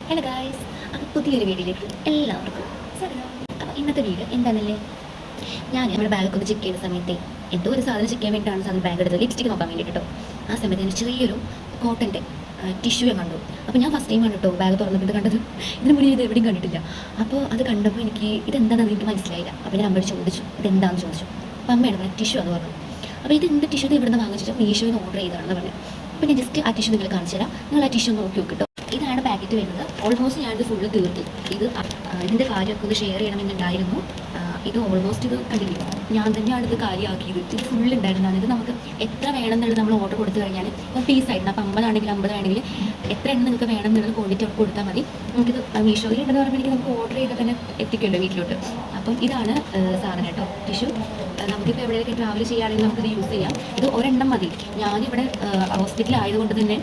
Hello guys, അപ്പോൾ പുതിയൊരു വീഡിയോയിലേക്ക് എല്ലാവർക്കും സ്വാഗതം. അപ്പോൾ ഇന്നത്തെ വീഡിയോ എന്താണല്ലേ, ഞാൻ നമ്മുടെ ബാഗൊക്കെ ഒന്ന് ചെക്ക് ചെയ്യുന്ന സമയത്ത് എന്തോ ഒരു സാധനം ചെക്ക് ചെയ്യാൻ വേണ്ടിയിട്ടാണ് സാധനം ബാഗ് എടുത്തത്, ലിപ്സ്റ്റിക് നോക്കാൻ വേണ്ടിയിട്ട് കേട്ടോ. ആ സമയത്ത് ഞാൻ ചെറിയൊരു കോട്ടൻ്റെ ടിഷ്യൂ ഞാൻ കണ്ടു. അപ്പോൾ ഞാൻ ഫസ്റ്റ് ടൈം ആണ് കേട്ടോ ബാഗ് തുറന്നിട്ട് കണ്ടത്. ഇതിന് മുന്നേ ഇത് എവിടെയും കണ്ടിട്ടില്ല. അപ്പോൾ അത് കണ്ടപ്പോൾ എനിക്ക് ഇതെന്താണെന്ന് എനിക്ക് മനസ്സിലായില്ല. അപ്പോൾ ഞാൻ അമ്മയോട് ചോദിച്ചു ഇതെന്താണെന്ന് ചോദിച്ചു. അപ്പോൾ അമ്മയാണ് പറഞ്ഞത് ടിഷ്യൂ എന്ന് പറഞ്ഞു. അപ്പോൾ ഇത് എന്ത് ടിഷ്യൂ ഇവിടെ നിന്ന് വാങ്ങിച്ചിട്ട് മീഷോയിൽ നിന്ന് ഓർഡർ ചെയ്തതാണെന്ന് പറഞ്ഞു. അപ്പോൾ ഞാൻ ജസ്റ്റ് ആ ടിഷ്യൂ നിങ്ങൾ കാണിച്ചു തരാം. നിങ്ങൾ ആ ടിഷ്യൂ നോക്കി നോക്കിട്ടോ. ഇതാണ് പാക്കറ്റ് വരുന്നത്. ഓൾമോസ്റ്റ് ഞാനിത് ഫുള്ള് തീർത്തു. ഇതിൻ്റെ കാര്യമൊക്കെ ഒന്ന് ഷെയർ ചെയ്യണമെന്നുണ്ടായിരുന്നു. ഇത് ഓൾമോസ്റ്റ് ഇത് കണ്ടില്ല, ഞാൻ തന്നെയാണ് ഇത് കാര്യമാക്കിയത്. ഇത് ഫുള്ള് ഉണ്ടായിരുന്നതാണ്. ഇത് നമുക്ക് എത്ര വേണമെന്നുള്ളത് നമ്മൾ ഓർഡർ കൊടുത്തു കഴിഞ്ഞാൽ ഇപ്പോൾ പീസായിരുന്നു. അപ്പോൾ 50 ആണെങ്കിൽ 50 ആണെങ്കിൽ എത്ര എണ്ണം നിങ്ങൾക്ക് വേണമെന്നുള്ളത് ക്വാണ്ടിറ്റി ഒക്കെ കൊടുത്താൽ മതി. നമുക്കിത് മീഷോയിൽ ഉണ്ടെന്ന് പറയുമ്പോൾ നമുക്ക് ഓർഡർ ചെയ്താൽ തന്നെ എത്തിക്കുമല്ലോ വീട്ടിലോട്ട്. അപ്പം ഇതാണ് സാധനം കേട്ടോ, ടിഷ്യൂ. നമുക്കിപ്പോൾ എവിടെയൊക്കെ ട്രാവൽ ചെയ്യുകയാണെങ്കിൽ നമുക്കിത് യൂസ് ചെയ്യാം. ഇത് ഒരെണ്ണം മതി. ഞാനിവിടെ ഹോസ്പിറ്റലായതുകൊണ്ട് തന്നെ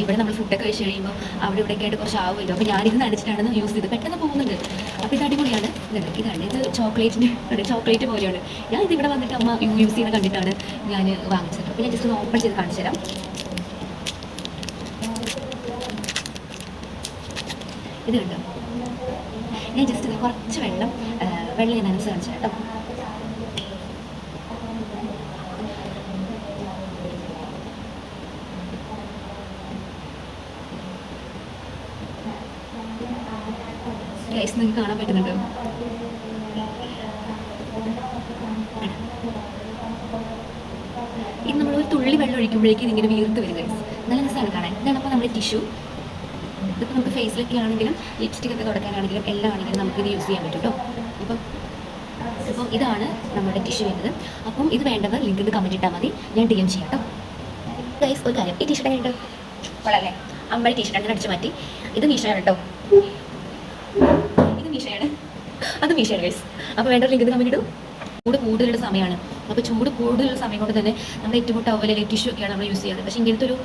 ഇവിടെ നമ്മൾ ഫുഡൊക്കെ കഴിച്ച് കഴിയുമ്പോൾ അവിടെ ഇവിടെയൊക്കെ ആയിട്ട് കുറച്ച് ആവുമല്ലോ. അപ്പോൾ ഞാനിത് നടിച്ചിട്ടാണ് യൂസ് ചെയ്ത് പെട്ടെന്ന് പോകുന്നുണ്ട്. അപ്പോൾ ഇത് അടിപൊളിയാണ്. ഇതാണ് ഇത് ചോക്ലേറ്റ് പോലെയാണ്. ഞാൻ ഇതിവിടെ വന്നിട്ട് അമ്മ യൂസ് ചെയ്യുന്നത് കണ്ടിട്ടാണ് ഞാൻ വാങ്ങിച്ചത്. അപ്പോൾ ഞാൻ ജസ്റ്റ് ഒന്ന് ഓപ്പൺ ചെയ്ത് കാണിച്ചു തരാം. ഇത് കണ്ടോ, ഞാൻ ജസ്റ്റ് ഇത് കുറച്ച് വെള്ളം ഞാൻ നനച്ച് കാണിച്ചു കേട്ടോ. ഗൈസ് നിങ്ങൾക്ക് കാണാൻ പറ്റുന്നുണ്ടോ? ഇത് നമ്മളൊരു തുള്ളി വെള്ളം ഒഴിക്കുമ്പോഴേക്കും ഇതിങ്ങനെ വീർത്ത് വരും ഗൈസ്. നല്ല രസമാണ് കാണാൻ. ഇതാണ് അപ്പോൾ നമ്മുടെ ടിഷ്യൂ. ഇതിപ്പോൾ നമുക്ക് ഫേസിലൊക്കെ ആണെങ്കിലും ലിപ്സ്റ്റിക് ഒക്കെ തുടക്കാനാണെങ്കിലും എല്ലാം ആണെങ്കിലും നമുക്കിത് യൂസ് ചെയ്യാൻ പറ്റും കേട്ടോ. അപ്പം ഇതാണ് നമ്മുടെ ടിഷ്യൂ വരുന്നത്. അപ്പം ഇത് വേണ്ടവർ ലിങ്ക് ഇത് കമൻറ്റ് ഇട്ടാൽ മതി, ഞാൻ DM ചെയ്യാം കേട്ടോ. ഗൈസ് ഒരു കാര്യം, ഈ ടീഷർട്ട് ആയിട്ട് കൊള്ളാല്ലേ? അമ്മയുടെ ടീഷർട്ട് അടിച്ചു മാറ്റി. ഇത് മീഷോയാണ് കേട്ടോ. അത് മീഷോയാണ് ഗൈസ്. അപ്പോൾ വേണ്ട ലിങ്ക് കമൻറ്റ് ഇടും. ചൂട് കൂടുതലുള്ള സമയമാണ്. അപ്പോൾ ചൂട് കൂടുതലുള്ള സമയം കൊണ്ട് തന്നെ നമ്മൾ ഏറ്റവും ടവൽ അല്ലെങ്കിൽ ടിഷ്യൂ ഒക്കെയാണ് നമ്മൾ യൂസ് ചെയ്യുന്നത്. പക്ഷേ ഇങ്ങനത്തെ ഒരു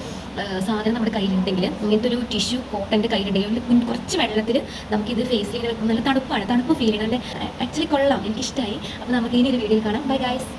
സാധനം നമ്മുടെ കയ്യിലുണ്ടെങ്കിൽ, ഇങ്ങനത്തെ ഒരു ടിഷ്യൂ കോട്ടൻ്റെ കയ്യിലുണ്ടെങ്കിൽ കുറച്ച് വെള്ളത്തിൽ നമുക്കിത് ഫേസിൽ വെക്കുമ്പോൾ നല്ല തണുപ്പ് ഫീൽ ചെയ്യണം. ആക്ച്വലി കൊള്ളാം, എനിക്കിഷ്ടമായി. അപ്പോൾ നമുക്ക് ഇനി ഒരു വീഡിയോ കാണാം. Bye guys.